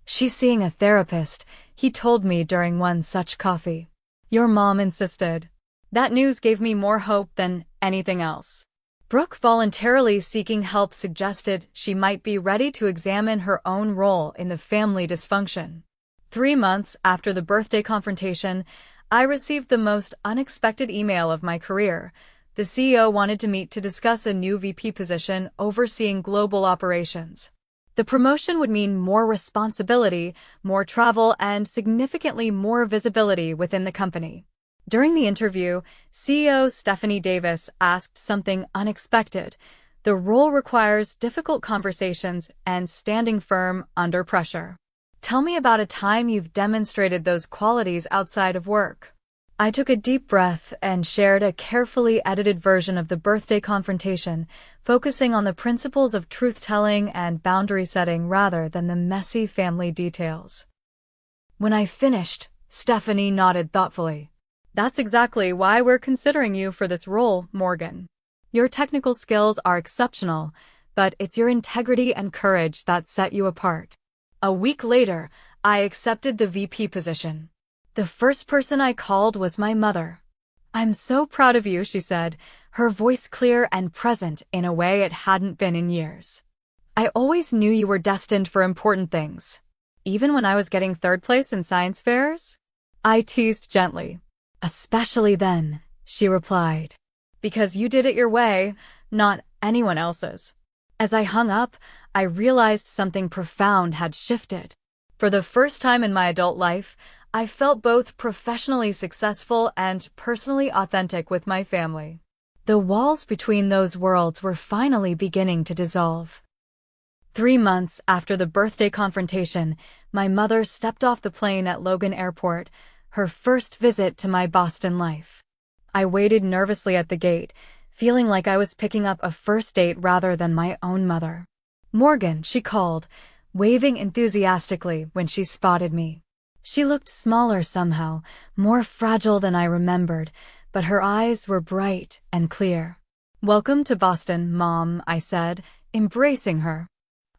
She's seeing a therapist, he told me during one such coffee. Your mom insisted. That news gave me more hope than anything else. Brooke voluntarily seeking help suggested she might be ready to examine her own role in the family dysfunction. 3 months after the birthday confrontation, I received the most unexpected email of my career. The CEO wanted to meet to discuss a new VP position overseeing global operations. The promotion would mean more responsibility, more travel, and significantly more visibility within the company. During the interview, CEO Stephanie Davis asked something unexpected. The role requires difficult conversations and standing firm under pressure. Tell me about a time you've demonstrated those qualities outside of work. I took a deep breath and shared a carefully edited version of the birthday confrontation, focusing on the principles of truth-telling and boundary setting rather than the messy family details. When I finished, Stephanie nodded thoughtfully. That's exactly why we're considering you for this role, Morgan. Your technical skills are exceptional, but it's your integrity and courage that set you apart. A week later, I accepted the VP position. The first person I called was my mother. I'm so proud of you, she said, her voice clear and present in a way it hadn't been in years. I always knew you were destined for important things. Even when I was getting third place in science fairs? I teased gently. Especially then, she replied. Because you did it your way, not anyone else's. As I hung up, I realized something profound had shifted. For the first time in my adult life, I felt both professionally successful and personally authentic with my family. The walls between those worlds were finally beginning to dissolve. 3 months after the birthday confrontation, my mother stepped off the plane at Logan Airport, her first visit to my Boston life. I waited nervously at the gate, feeling like I was picking up a first date rather than my own mother. Morgan, she called, waving enthusiastically when she spotted me. She looked smaller somehow, more fragile than I remembered, but her eyes were bright and clear. Welcome to Boston, Mom, I said, embracing her.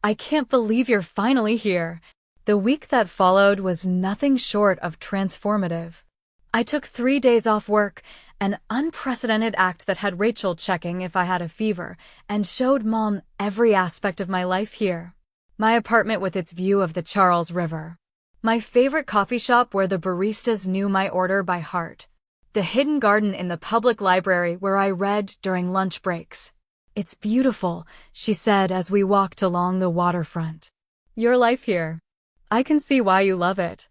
I can't believe you're finally here. The week that followed was nothing short of transformative. I took 3 days off work, an unprecedented act that had Rachel checking if I had a fever, and showed Mom every aspect of my life here. My apartment with its view of the Charles River. My favorite coffee shop where the baristas knew my order by heart. The hidden garden in the public library where I read during lunch breaks. It's beautiful, she said as we walked along the waterfront. Your life here. I can see why you love it.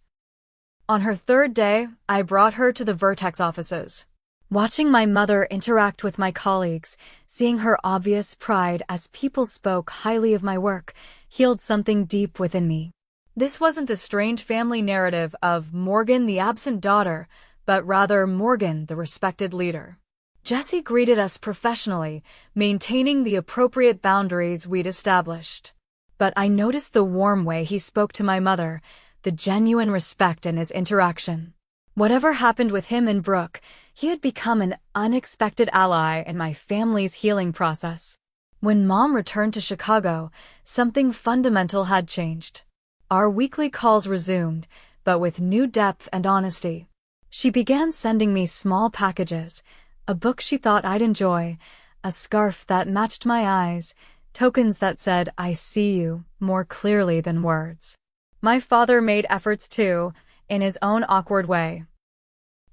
On her 3rd day, I brought her to the Vertex offices. Watching my mother interact with my colleagues, seeing her obvious pride as people spoke highly of my work, healed something deep within me. This wasn't the strange family narrative of Morgan the absent daughter, but rather Morgan the respected leader. Jesse greeted us professionally, maintaining the appropriate boundaries we'd established. But I noticed the warm way he spoke to my mother, the genuine respect in his interaction. Whatever happened with him and Brooke, he had become an unexpected ally in my family's healing process. When Mom returned to Chicago, something fundamental had changed. Our weekly calls resumed, but with new depth and honesty. She began sending me small packages, a book she thought I'd enjoy, a scarf that matched my eyes, tokens that said, "I see you," more clearly than words. My father made efforts too, in his own awkward way.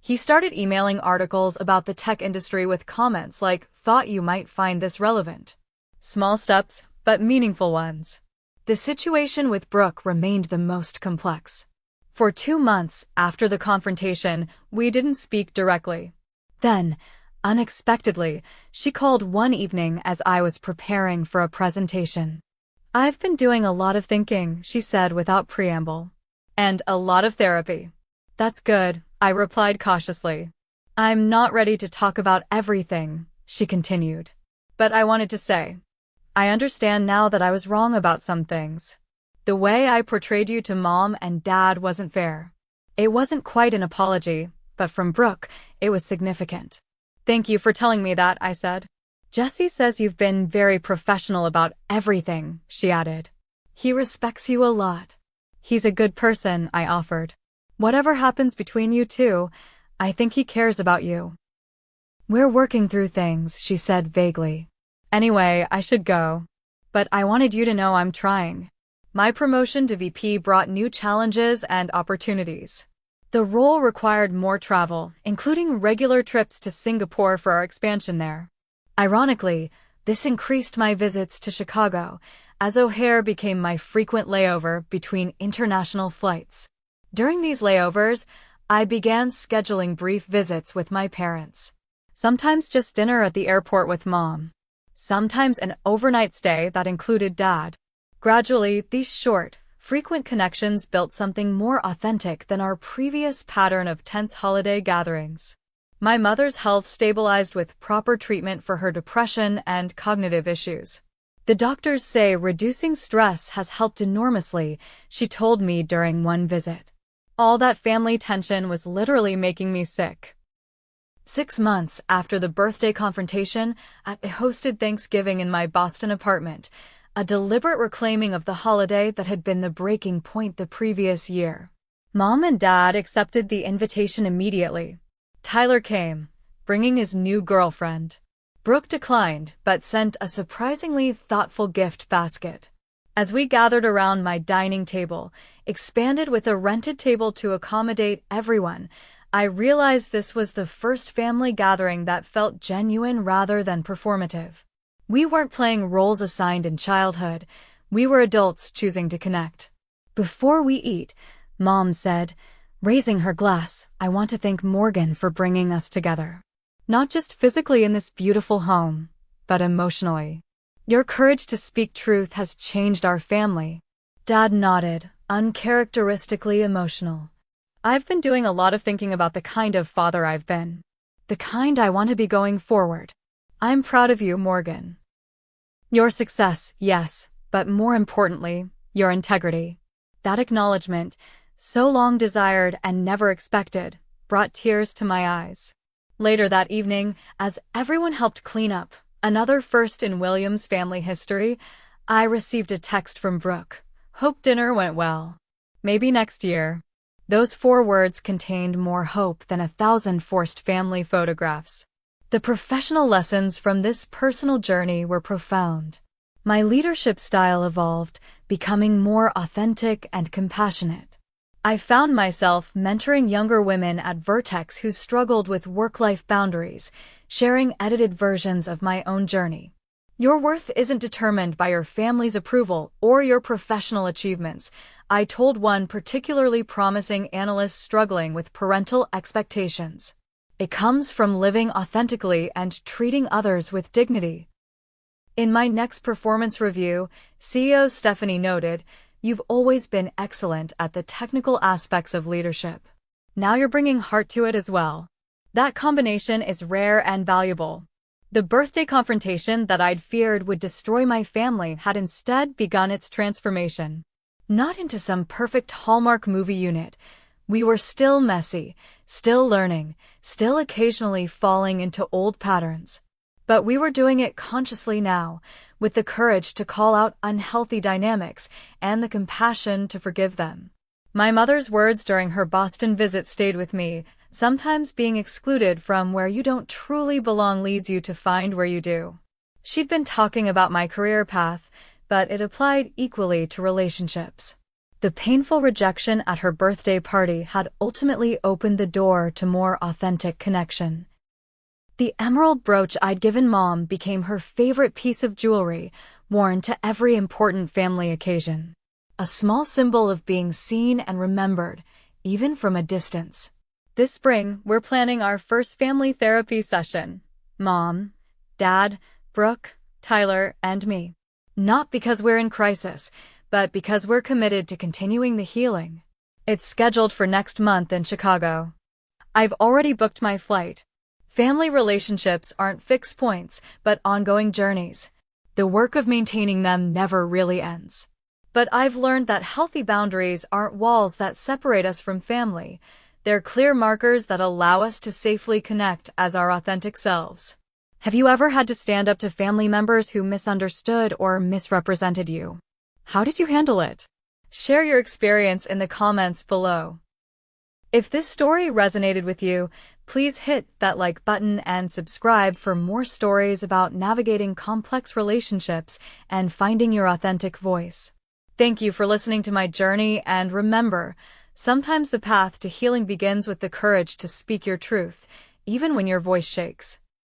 He started emailing articles about the tech industry with comments like, "Thought you might find this relevant." Small steps, but meaningful ones. The situation with Brooke remained the most complex. For 2 months after the confrontation, we didn't speak directly. Then, unexpectedly, she called one evening as I was preparing for a presentation. "I've been doing a lot of thinking," she said without preamble. "And a lot of therapy." "That's good," I replied cautiously. "I'm not ready to talk about everything," she continued. "But I wanted to say, I understand now that I was wrong about some things. The way I portrayed you to Mom and Dad wasn't fair." It wasn't quite an apology, but from Brooke, it was significant. "Thank you for telling me that," I said. "Jesse says you've been very professional about everything," she added. "He respects you a lot." "He's a good person," I offered. "Whatever happens between you two, I think he cares about you." "We're working through things," she said vaguely. "Anyway, I should go. But I wanted you to know I'm trying." My promotion to VP brought new challenges and opportunities. The role required more travel, including regular trips to Singapore for our expansion there. Ironically, this increased my visits to Chicago, as O'Hare became my frequent layover between international flights. During these layovers, I began scheduling brief visits with my parents. Sometimes just dinner at the airport with Mom. Sometimes an overnight stay that included Dad. Gradually, these short, frequent connections built something more authentic than our previous pattern of tense holiday gatherings. My mother's health stabilized with proper treatment for her depression and cognitive issues. "The doctors say reducing stress has helped enormously," she told me during one visit. All that family tension was literally making me sick. 6 months after the birthday confrontation, I hosted Thanksgiving in my Boston apartment, a deliberate reclaiming of the holiday that had been the breaking point the previous year. Mom and Dad accepted the invitation immediately. Tyler came, bringing his new girlfriend. Brooke declined, but sent a surprisingly thoughtful gift basket. As we gathered around my dining table, expanded with a rented table to accommodate everyone, I realized this was the first family gathering that felt genuine rather than performative. We weren't playing roles assigned in childhood, we were adults choosing to connect. "Before we eat," Mom said, raising her glass, "I want to thank Morgan for bringing us together. Not just physically in this beautiful home, but emotionally. Your courage to speak truth has changed our family." Dad nodded, uncharacteristically emotional. "I've been doing a lot of thinking about the kind of father I've been. The kind I want to be going forward. I'm proud of you, Morgan. Your success, yes, but more importantly, your integrity." That acknowledgement, so long desired and never expected, brought tears to my eyes. Later that evening, as everyone helped clean up, another first in Williams' family history, I received a text from Brooke. "Hope dinner went well. Maybe next year." Those 4 words contained more hope than 1,000 forced family photographs. The professional lessons from this personal journey were profound. My leadership style evolved, becoming more authentic and compassionate. I found myself mentoring younger women at Vertex who struggled with work-life boundaries, sharing edited versions of my own journey. Your worth isn't determined by your family's approval or your professional achievements, I told one particularly promising analyst struggling with parental expectations. It comes from living authentically and treating others with dignity. In my next performance review, CEO Stephanie noted, "You've always been excellent at the technical aspects of leadership. Now you're bringing heart to it as well." That combination is rare and valuable. The birthday confrontation that I'd feared would destroy my family had instead begun its transformation. Not into some perfect Hallmark movie unit. We were still messy, still learning, still occasionally falling into old patterns. But we were doing it consciously now, with the courage to call out unhealthy dynamics and the compassion to forgive them. My mother's words during her Boston visit stayed with me. Sometimes being excluded from where you don't truly belong leads you to find where you do. She'd been talking about my career path, but it applied equally to relationships. The painful rejection at her birthday party had ultimately opened the door to more authentic connection. The emerald brooch I'd given Mom became her favorite piece of jewelry, worn to every important family occasion. A small symbol of being seen and remembered, even from a distance. This spring, we're planning our first family therapy session. Mom, Dad, Brooke, Tyler, and me. Not because we're in crisis, but because we're committed to continuing the healing. It's scheduled for next month in Chicago. I've already booked my flight. Family relationships aren't fixed points, but ongoing journeys. The work of maintaining them never really ends. But I've learned that healthy boundaries aren't walls that separate us from family. They're clear markers that allow us to safely connect as our authentic selves. Have you ever had to stand up to family members who misunderstood or misrepresented you? How did you handle it? Share your experience in the comments below. If this story resonated with you, please hit that like button and subscribe for more stories about navigating complex relationships and finding your authentic voice. Thank you for listening to my journey, and remember, sometimes the path to healing begins with the courage to speak your truth, even when your voice shakes.